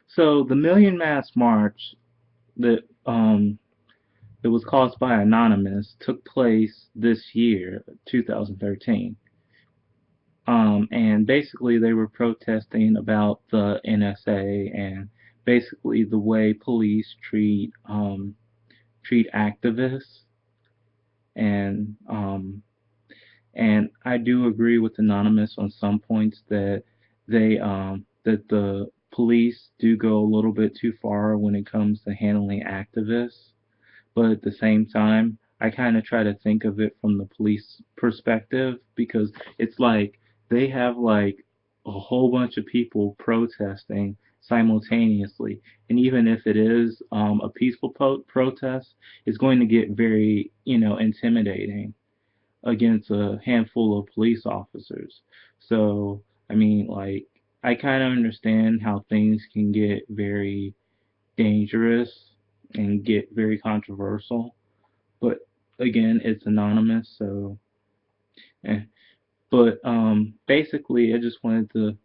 So the Million Mass March that that was caused by Anonymous took place this year, 2013. And basically they were protesting about the N.S.A. and basically the way police treat activists and I do agree with Anonymous on some points that that the police do go a little bit too far when it comes to handling activists, but at the same time, I kind of try to think of it from the police perspective because it's like they have like a whole bunch of people protesting simultaneously, and even if it is a peaceful protest, it's going to get very intimidating against a handful of police officers. So, I mean, like, I kind of understand how things can get very dangerous and get very controversial, but again, it's anonymous, so. Eh. But basically, I just wanted to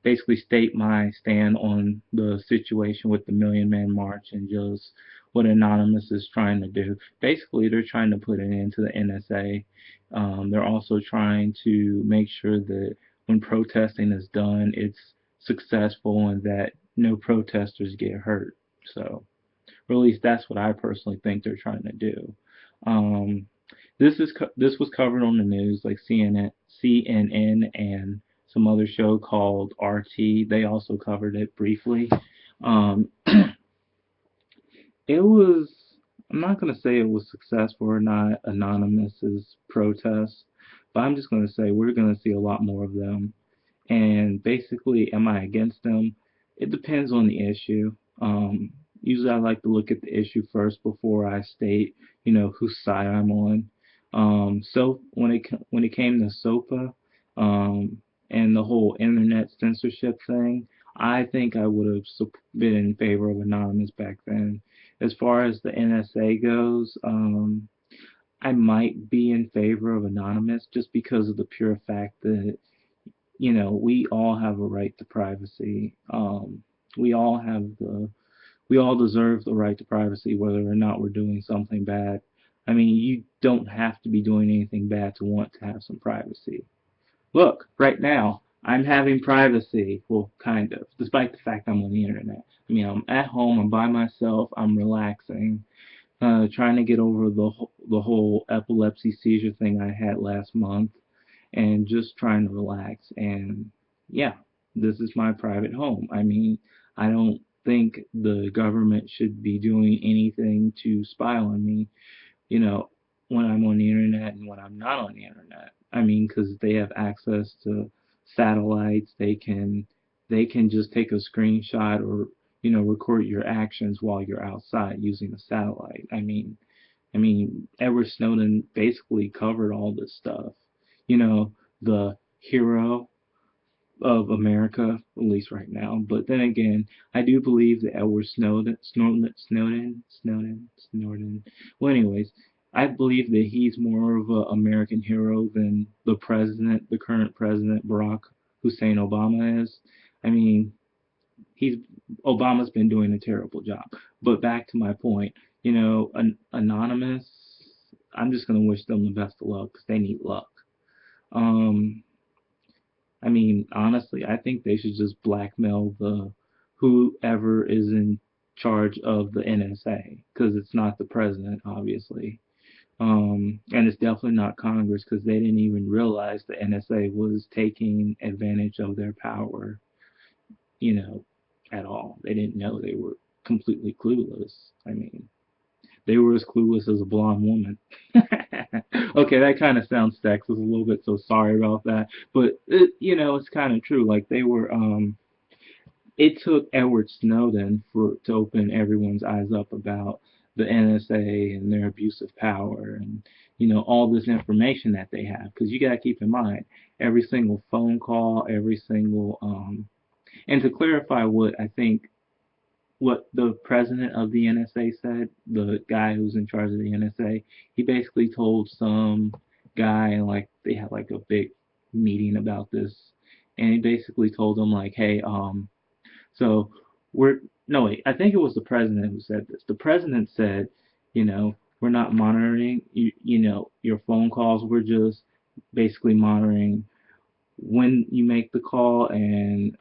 basically state my stand on the situation with the Million Man March and just what Anonymous is trying to do. Basically, they're trying to put an end to the N.S.A. They're also trying to make sure that when protesting is done, it's successful and that no protesters get hurt. So, or at least that's what I personally think they're trying to do. Um, this was covered on the news, like CNN and some other show called RT. They also covered it briefly. Um, it was. I'm not gonna say it was successful or not. Anonymous's protest, but I'm just gonna say we're gonna see a lot more of them. And basically, am I against them? It depends on the issue. Usually, I like to look at the issue first before I state, whose side I'm on. So when it came to SOPA, and the whole internet censorship thing, I think I would have been in favor of Anonymous back then. As far as the NSA goes, I might be in favor of Anonymous just because of the pure fact that we all have a right to privacy. We all have we all deserve the right to privacy, whether or not we're doing something bad. I mean, you don't have to be doing anything bad to want to have some privacy. Look, right now, I'm having privacy. Well, kind of, despite the fact I'm on the internet. I mean, I'm at home, I'm by myself, I'm relaxing, trying to get over the whole epilepsy seizure thing I had last month and just trying to relax. And yeah, this is my private home. I mean, I don't think the government should be doing anything to spy on me, you know, when I'm on the internet and when I'm not on the internet. I mean, because they have access to satellites, they can just take a screenshot or record your actions while you're outside using a satellite. Edward Snowden basically covered all this stuff. You know, the hero of America, at least right now. But then again, I do believe that Edward Snowden. Well, anyways, I believe that he's more of an American hero than the current president, Barack Hussein Obama is. I mean, he's Obama's been doing a terrible job. But back to my point, Anonymous, I'm just gonna wish them the best of luck because they need luck. Um, I mean, honestly, I think they should just blackmail the whoever is in charge of the NSA because it's not the president, obviously. And it's definitely not Congress because they didn't even realize the NSA was taking advantage of their power, you know, at all. They didn't know they were completely clueless. I mean, they were as clueless as a blonde woman. Okay, that kind of sounds sexist a little bit, so sorry about that. But it's kind of true. Like they were. It took Edward Snowden to open everyone's eyes up about the NSA and their abuse of power and all this information that they have. Because you got to keep in mind every single phone call, every single and to clarify what the president of the NSA said, the guy who's in charge of the NSA, he basically told some guy, like they had like a big meeting about this, and he basically told him like, hey, So we're no wait, I think it was the president who said this. The president said, we're not monitoring your phone calls. We're just basically monitoring when you make the call and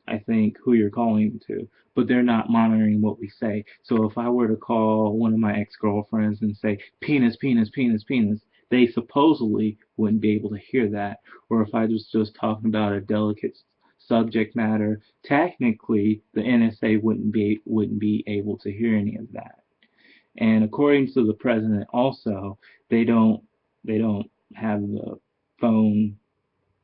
I think who you're calling to, but they're not monitoring what we say. So if I were to call one of my ex-girlfriends and say penis, penis, penis, penis, they supposedly wouldn't be able to hear that. Or if I was just talking about a delicate subject matter, technically the NSA wouldn't be able to hear any of that. And according to the president, also they don't have the phone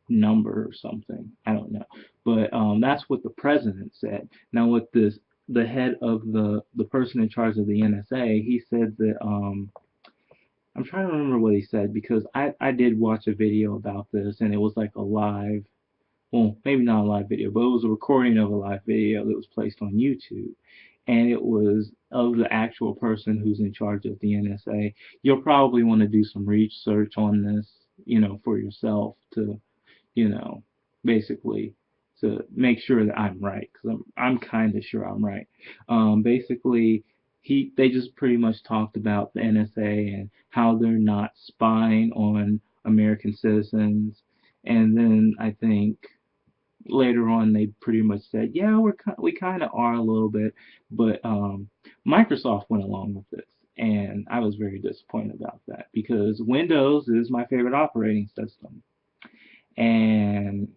number or something. I don't know, but that's what the president said. Now, with the head of the person in charge of the NSA, he said that I'm trying to remember what he said because I did watch a video about this and it was like a live, well, maybe not a live video, but it was a recording of a live video that was placed on YouTube. And it was of the actual person who's in charge of the NSA. You'll probably want to do some research on this, for yourself to you know, basically to make sure that I'm right, because I'm kind of sure I'm right. Basically, they just pretty much talked about the NSA and how they're not spying on American citizens, and then I think later on they pretty much said, yeah, we kind of are a little bit, but Microsoft went along with this. And I was very disappointed about that because Windows is my favorite operating system. And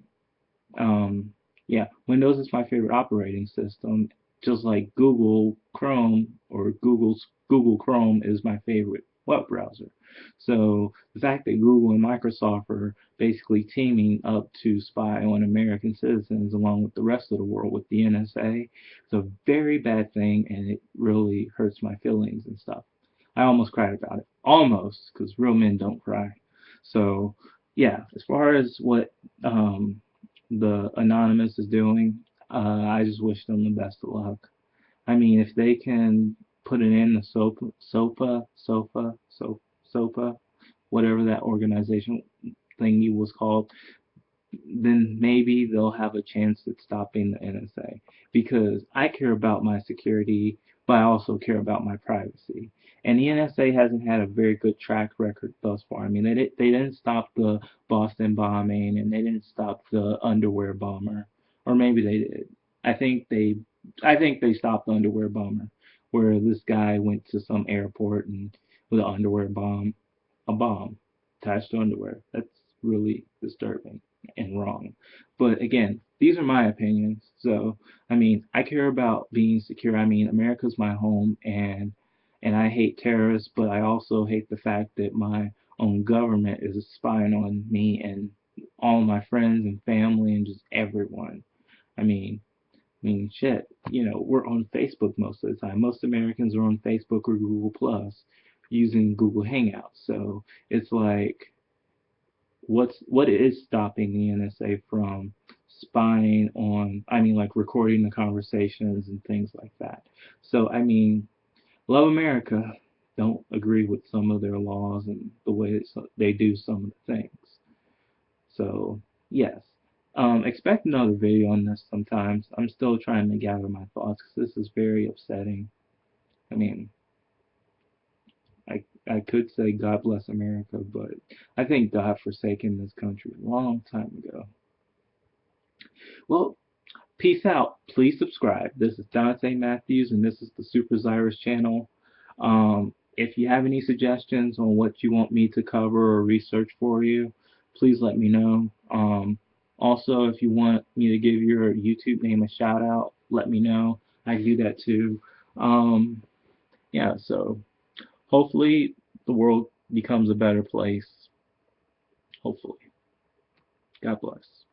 yeah, Windows is my favorite operating system, just like Google Chrome or Google Chrome is my favorite web browser. So the fact that Google and Microsoft are basically teaming up to spy on American citizens along with the rest of the world with the NSA is a very bad thing, and it really hurts my feelings and stuff. I almost cried about it. Almost, because real men don't cry. So, yeah, as far as what the Anonymous is doing, I just wish them the best of luck. I mean, if they can put it in the SOPA, whatever that organization thingy was called, then maybe they'll have a chance at stopping the NSA because I care about my security, but I also care about my privacy. And the NSA hasn't had a very good track record thus far. I mean, they didn't stop the Boston bombing and they didn't stop the underwear bomber, or maybe they did. I think they I think they stopped the underwear bomber, where this guy went to some airport and with an underwear bomb a bomb attached to underwear. That's really disturbing and wrong. But again, these are my opinions. So, I mean, I care about being secure. I mean, America's my home and I hate terrorists, but I also hate the fact that my own government is spying on me and all my friends and family and just everyone. I mean, shit, we're on Facebook most of the time. Most Americans are on Facebook or Google Plus using Google Hangouts. So it's like, what is stopping the NSA from spying on, I mean, like recording the conversations and things like that. So, I mean, love America, don't agree with some of their laws and the way they do some of the things. So, yes. Expect another video on this sometimes. I'm still trying to gather my thoughts because this is very upsetting. I mean, I could say God bless America, but I think God forsaken this country a long time ago. Well, peace out. Please subscribe. This is Dante Matthews, and this is the Superzyrous channel. If you have any suggestions on what you want me to cover or research for you, please let me know. Also, if you want me to give your YouTube name a shout out, let me know. I do that too. Yeah, so hopefully the world becomes a better place. Hopefully. God bless.